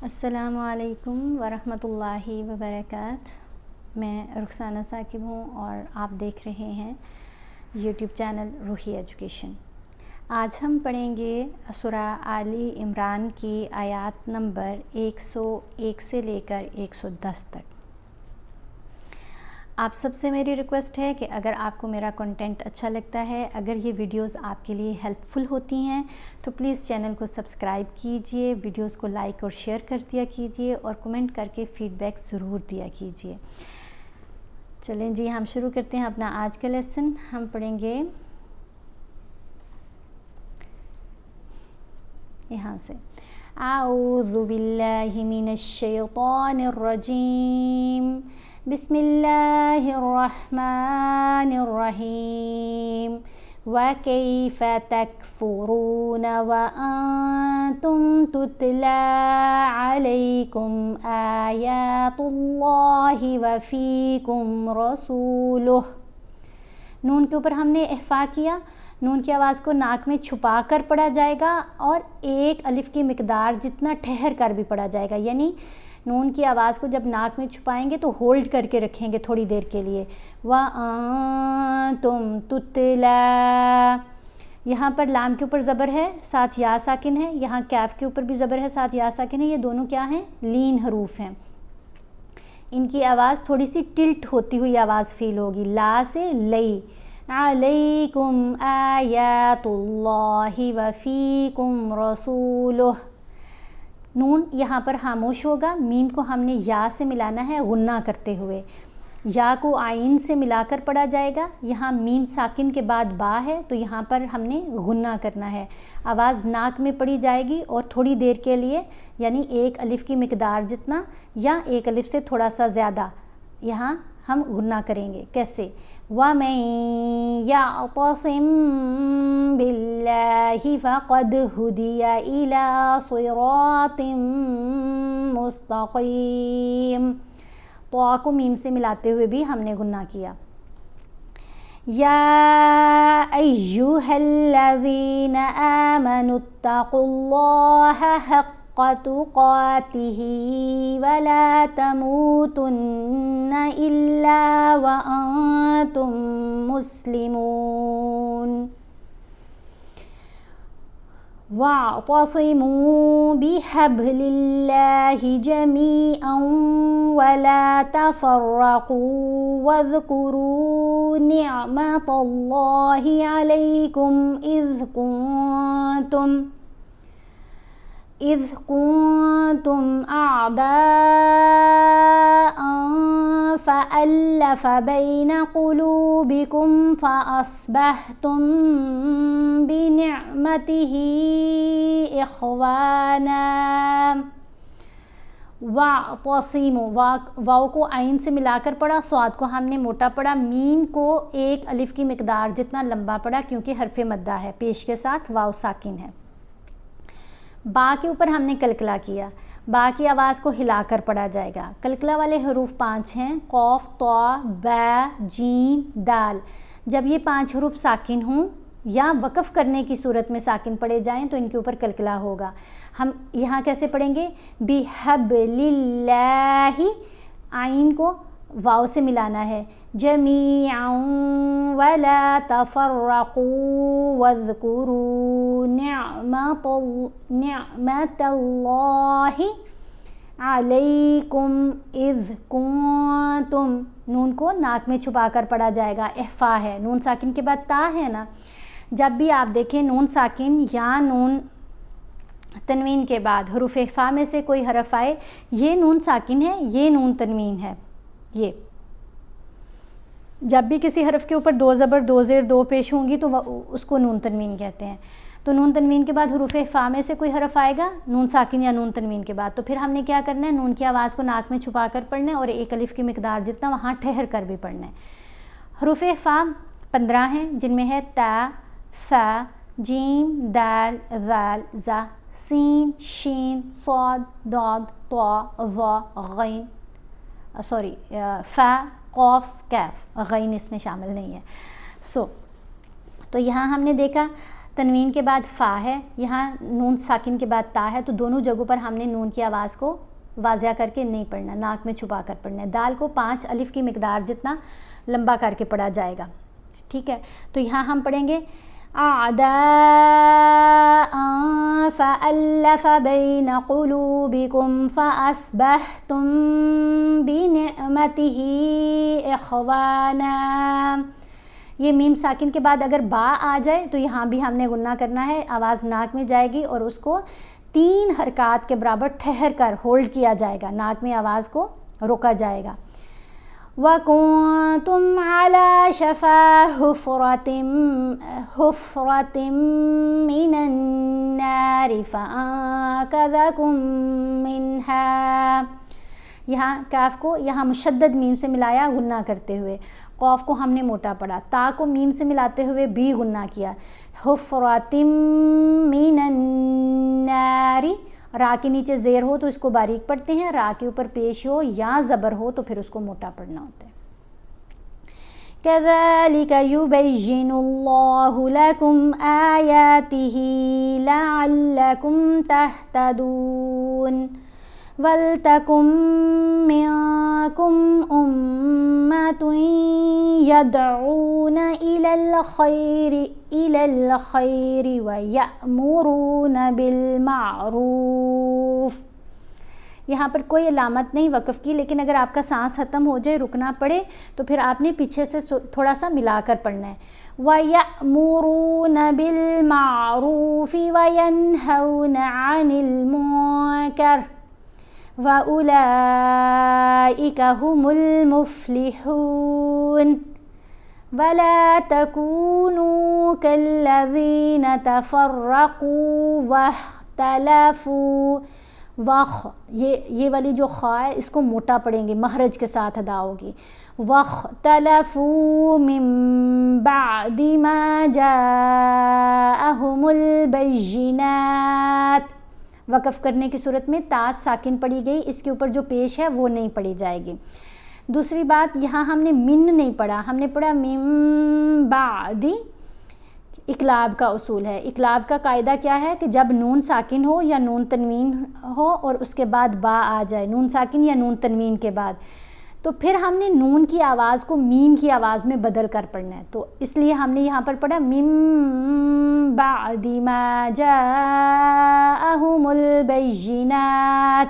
السلام علیکم ورحمۃ اللہ وبرکاتہ۔ میں رخسانہ ثاقب ہوں اور آپ دیکھ رہے ہیں یوٹیوب چینل روحی ایجوکیشن۔ آج ہم پڑھیں گے سورہ آل عمران کی آیات نمبر 101 سے لے کر 110 تک۔ آپ سب سے میری ریکویسٹ ہے کہ اگر آپ کو میرا کنٹینٹ اچھا لگتا ہے، اگر یہ ویڈیوز آپ کے لیے ہیلپ فل ہوتی ہیں تو پلیز چینل کو سبسکرائب کیجئے، ویڈیوز کو لائک اور شیئر کر دیا کیجئے اور کمنٹ کر کے فیڈ بیک ضرور دیا کیجئے۔ چلیں جی، ہم شروع کرتے ہیں اپنا آج کا لیسن۔ ہم پڑھیں گے یہاں سے، اعوذ باللہ من الشیطان الرجیم، بسم اللہ الرحمن الرحیم، وَكَيْفَ تَكْفُرُونَ وَأَنْتُمْ تُتْلَى عَلَيْكُمْ آيَاتُ اللَّهِ وَفِيكُمْ رَسُولُهُ۔ نون کے اوپر ہم نے اخفا کیا، نون کی آواز کو ناک میں چھپا کر پڑھا جائے گا اور ایک الف کی مقدار جتنا ٹھہر کر بھی پڑھا جائے گا، یعنی نون کی آواز کو جب ناک میں چھپائیں گے تو ہولڈ کر کے رکھیں گے تھوڑی دیر کے لیے۔ وَأَنْتُمْ تُتْلَى، یہاں پر لام کے اوپر زبر ہے، ساتھ یا ساکن ہے، یہاں کیف کے اوپر بھی زبر ہے، ساتھ یا ساکن ہے۔ یہ دونوں کیا ہیں؟ لین حروف ہیں۔ ان کی آواز تھوڑی سی ٹلٹ ہوتی ہوئی آواز فیل ہوگی، لا سے لئی، علیکم آیات اللہ وفیکم رسولہ۔ نون یہاں پر خاموش ہوگا، میم کو ہم نے یا سے ملانا ہے غنہ کرتے ہوئے، یا کو آئین سے ملا کر پڑھا جائے گا۔ یہاں میم ساکن کے بعد با ہے تو یہاں پر ہم نے غنہ کرنا ہے، آواز ناک میں پڑھی جائے گی اور تھوڑی دیر کے لیے، یعنی ایک الف کی مقدار جتنا یا ایک الف سے تھوڑا سا زیادہ یہاں ہم غنہ کریں گے۔ کیسے؟ وَمَن يَعْتَصِم بِاللَّهِ فَقَدْ هُدِيَ إِلَىٰ صِرَاطٍ مُسْتَقِيمٍ۔ تو کو میم سے ملاتے ہوئے بھی ہم نے غنہ کیا۔ یا ایہا الذین آمنوا اتقوا اللہ حق تقاتہ ولا تموتن الا وانتم مسلمون۔ وَاعْتَصِمُوا بِحَبْلِ اللَّهِ جَمِيعًا وَلَا تَفَرَّقُوا وَاذْكُرُوا نِعْمَةَ اللَّهِ عَلَيْكُمْ إِذْ كُنْتُمْ أَعْدَاءً فَأَلَّفَ بَيْنَ قُلُوبِكُمْ فَأَصْبَحْتُمْ بِنِعْمَتِهِ إِخْوَانًا۔ وَاعْتَصِمُوا، واو کو عین سے ملا کر پڑھا، صاد کو ہم نے موٹا پڑھا، میم کو ایک الف کی مقدار جتنا لمبا پڑھا کیونکہ حرف مدہ ہے، پیش کے ساتھ واو ساکن ہے۔ با کے اوپر ہم نے کلکلا کیا، با کی آواز کو ہلا کر پڑھا جائے گا۔ کلکلا والے حروف 5 ہیں، قوف، طا، با، جیم، دال۔ جب یہ 5 حروف ساکن ہوں یا وقف کرنے کی صورت میں ساکن پڑھے جائیں تو ان کے اوپر کلکلا ہوگا۔ ہم یہاں کیسے پڑھیں گے؟ بِحَبْلِ اللَّهِ، آئین کو واو سے ملانا ہے، جَمِيعًا وَلَا تَفَرَّقُوا وَاذْكُرُوا نِعْمَةَ اللَّهِ عَلَيْكُمْ إِذْ كُنْتُمْ، نون کو ناک میں چھپا کر پڑھا جائے گا، اخفا ہے، نون ساکن کے بعد تا ہے نا۔ جب بھی آپ دیکھیں نون ساکن یا نون تنوین کے بعد حروف اخفا میں سے کوئی حرف آئے، یہ نون ساکن ہے، یہ نون تنوین ہے، یہ جب بھی کسی حرف کے اوپر 2 زبر 2 زیر 2 پیش ہوں گی تو اس کو نون تنوین کہتے ہیں۔ تو نون تنوین کے بعد حروف اخفا میں سے کوئی حرف آئے گا نون ساکن یا نون تنوین کے بعد، تو پھر ہم نے کیا کرنا ہے؟ نون کی آواز کو ناک میں چھپا کر پڑھنا ہے اور ایک الف کی مقدار جتنا وہاں ٹھہر کر بھی پڑھنا ہے۔ حروف اخفا 15 ہیں، جن میں ہے تا، ثا، جیم، دال، ذال، زا، سین، شین، صاد، ضاد، طا، ظا، غین، فا، قوف، کیف، غین اس میں شامل نہیں ہے۔ تو یہاں ہم نے دیکھا تنوین کے بعد فا ہے، یہاں نون ساکن کے بعد تا ہے، تو دونوں جگہوں پر ہم نے نون کی آواز کو واضح کر کے نہیں پڑھنا، ناک میں چھپا کر پڑھنا ہے۔ دال کو 5 الف کی مقدار جتنا لمبا کر کے پڑھا جائے گا، ٹھیک ہے۔ تو یہاں ہم پڑھیں گے اعداء فألف بین قلوبکم فأصبحتم بنعمتہ اخوانا۔ یہ میم ساکن کے بعد اگر با آ جائے تو یہاں بھی ہم نے غنہ کرنا ہے، آواز ناک میں جائے گی اور اس کو 3 حرکات کے برابر ٹھہر کر ہولڈ کیا جائے گا، ناک میں آواز کو روکا جائے گا۔ وَكُنْتُمْ عَلَى شَفَا حُفْرَةٍ مِّنَ النَّارِ فَأَنْقَذَكُم مِّنْهَا۔ یہاں کاف کو یہاں مشدد میم سے ملایا غنہ کرتے ہوئے، قاف کو ہم نے موٹا پڑھا، تا کو میم سے ملاتے ہوئے بھی غنہ کیا۔ حُفْرَةٍ مِّنَ النَّارِ، را کے نیچے زیر ہو تو اس کو باریک پڑھتے ہیں، را کے اوپر پیش ہو یا زبر ہو تو پھر اس کو موٹا پڑھنا ہوتا ہے۔ كَذَلِكَ يُبَيِّنُ اللَّهُ لَكُمْ آيَاتِهِ لَعَلَّكُمْ تَهْتَدُونَ وَلْتَكُن مِّنكُمْ أُمَّةٌ يَدْعُونَ إِلَى الْخَيْرِ وَيَأْمُرُونَ بِالْمَعْرُوفِ۔ یہاں پر کوئی علامت نہیں وقف کی، لیکن اگر آپ کا سانس ختم ہو جائے، رکنا پڑے تو پھر آپ نے پیچھے سے تھوڑا سا ملا کر پڑھنا ہے۔ وَيَأْمُرُونَ بِالْمَعْرُوفِ وَيَنْهَوْنَ عَنِ الْمُنكَرِ وَأُولَئِكَ هُمُ الْمُفْلِحُونَ وَلَا تَكُونُوا كَالَّذِينَ تَفَرَّقُوا وَاخْتَلَفُوا۔ یہ والی جو خا ہے اس کو موٹا پڑھیں گے، مخرج کے ساتھ ادا ہوگی۔ وَاخْتَلَفُوا مِن بَعْدِ مَا جَاءَهُمُ الْبَيِّنَاتُ۔ وقف کرنے کی صورت میں تا ساکن پڑھی گئی، اس کے اوپر جو پیش ہے وہ نہیں پڑھی جائے گی۔ دوسری بات، یہاں ہم نے من نہیں پڑھا، ہم نے پڑھا من بعد۔ اقلاب کا اصول ہے، اقلاب کا قاعدہ کیا ہے کہ جب نون ساکن ہو یا نون تنوین ہو اور اس کے بعد با آ جائے، نون ساکن یا نون تنوین کے بعد، تو پھر ہم نے نون کی آواز کو میم کی آواز میں بدل کر پڑھنا ہے۔ تو اس لیے ہم نے یہاں پر پڑھا من بعد ما جاءهم البينات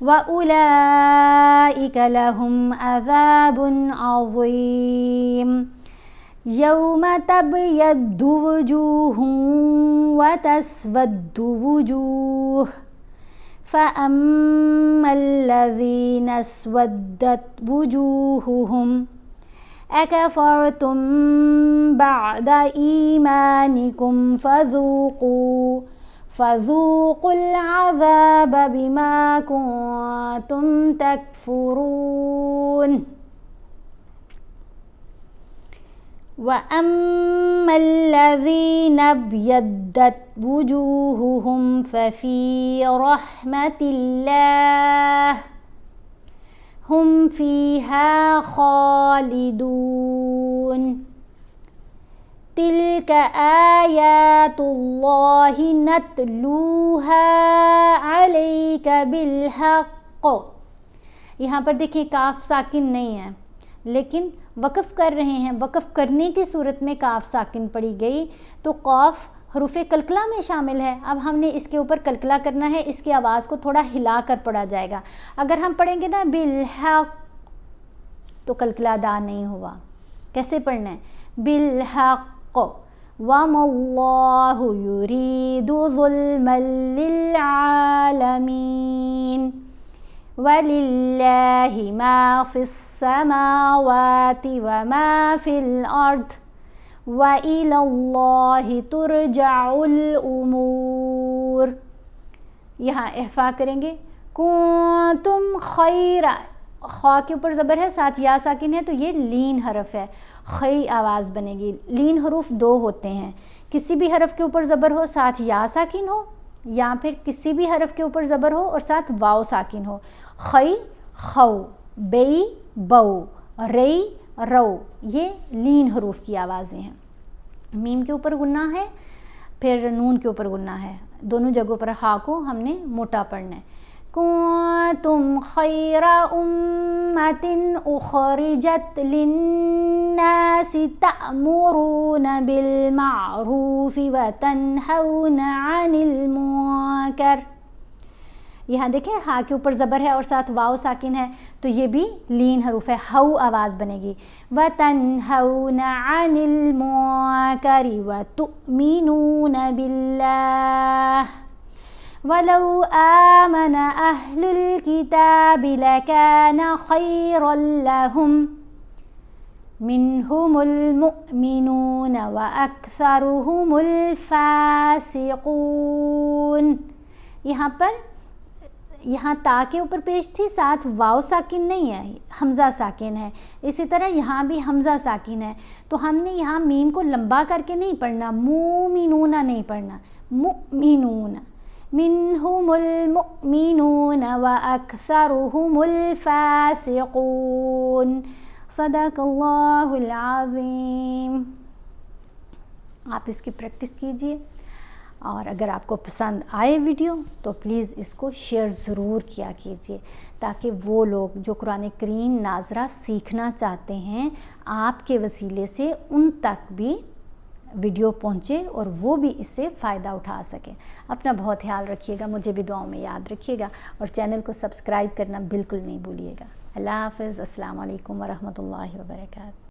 وَأُولَئِكَ لَهُمْ عَذَابٌ عَظِيمٌ يَوْمَ تَبْيَضُّ وُجُوهٌ وَتَسْوَدُّ وُجُوهٌ فَأَمَّا الَّذِينَ اسْوَدَّتْ وُجُوهُهُمْ أَكَفَرْتُمْ بَعْدَ إِيمَانِكُمْ فَذُوقُوا الْعَذَابَ بِمَا كُنْتُمْ تَكْفُرُونَ وَأَمَّا الَّذِينَ ابْيَضَّتْ وُجُوهُهُمْ فَفِي رَحْمَةِ اللَّهِ هُمْ فِيهَا خَالِدُونَ تِلْكَ آيَاتُ اللَّهِ نَتْلُوهَا عَلَيْكَ بِالْحَقِّ۔ یہاں پر دیکھیں کاف ساکن نہیں ہے لیکن وقف کر رہے ہیں، وقف کرنے کی صورت میں کاف ساکن پڑھی گئی تو قاف حروف کلکلہ میں شامل ہے۔ اب ہم نے اس کے اوپر کلکلہ کرنا ہے، اس کی آواز کو تھوڑا ہلا کر پڑھا جائے گا۔ اگر ہم پڑھیں گے نا بالحق تو کلکلہ ادا نہیں ہوا۔ کیسے پڑھنا ہے؟ بالحق وَمَا اللَّهُ يُرِيدُ ظُلْمًا لِلْعَالَمِينَ وَلِلَّهِ مَا فِي السَّمَاوَاتِ وَمَا فِي الْأَرْضِ وَإِلَى اللَّهِ تُرْجَعُ الْأُمُورُ۔ یہاں احفا کریں گے کنتم خیر، خا کے اوپر زبر ہے، ساتھ یا ساکن ہے تو یہ لین حرف ہے، خی آواز بنے گی۔ لین حروف 2 ہوتے ہیں، کسی بھی حرف کے اوپر زبر ہو ساتھ یا ساکن ہو، یا پھر کسی بھی حرف کے اوپر زبر ہو اور ساتھ واو ساکن ہو۔ خی خو، بئی بو، رئی رو، یہ لین حروف کی آوازیں ہیں۔ میم کے اوپر گننا ہے، پھر نون کے اوپر گننا ہے، دونوں جگہوں پر ہا کو ہم نے موٹا پڑھنا ہے۔ کنتم خیر امۃ اخرجت للناس تأمرون بالمعروف وتنہون عن المنکر۔ یہاں دیکھیں ہا کے اوپر زبر ہے اور ساتھ واو ساکن ہے، تو یہ بھی لین حروف ہے، ہو آواز بنے گی۔ وَتَنْهَوْنَ عَنِ الْمُنكَرِ وَتُؤْمِنُونَ بِاللَّهِ وَلَوْ آمَنَ أَهْلُ الْكِتَابِ لَكَانَ خَيْرًا لَهُمْ مِنْهُمُ الْمُؤْمِنُونَ وَأَكْثَرُهُمُ الْفَاسِقُونَ۔ یہاں تا کے اوپر پیش تھی، ساتھ واو ساکن نہیں ہے، حمزہ ساکن ہے، اسی طرح یہاں بھی حمزہ ساکن ہے، تو ہم نے یہاں میم کو لمبا کر کے نہیں پڑھنا، مومنون نہیں پڑھنا، مؤمنون، منہم المؤمنون واکثرہم الفاسقون۔ صدق اللہ العظیم۔ آپ اس کی پریکٹس کیجئے، اور اگر آپ کو پسند آئے ویڈیو تو پلیز اس کو شیئر ضرور کیا کیجئے، تاکہ وہ لوگ جو قرآن کریم ناظرہ سیکھنا چاہتے ہیں آپ کے وسیلے سے ان تک بھی ویڈیو پہنچے اور وہ بھی اس سے فائدہ اٹھا سکیں۔ اپنا بہت خیال رکھیے گا، مجھے بھی دعاؤں میں یاد رکھیے گا، اور چینل کو سبسکرائب کرنا بالکل نہیں بھولیے گا۔ اللہ حافظ۔ السلام علیکم ورحمۃ اللہ وبرکاتہ۔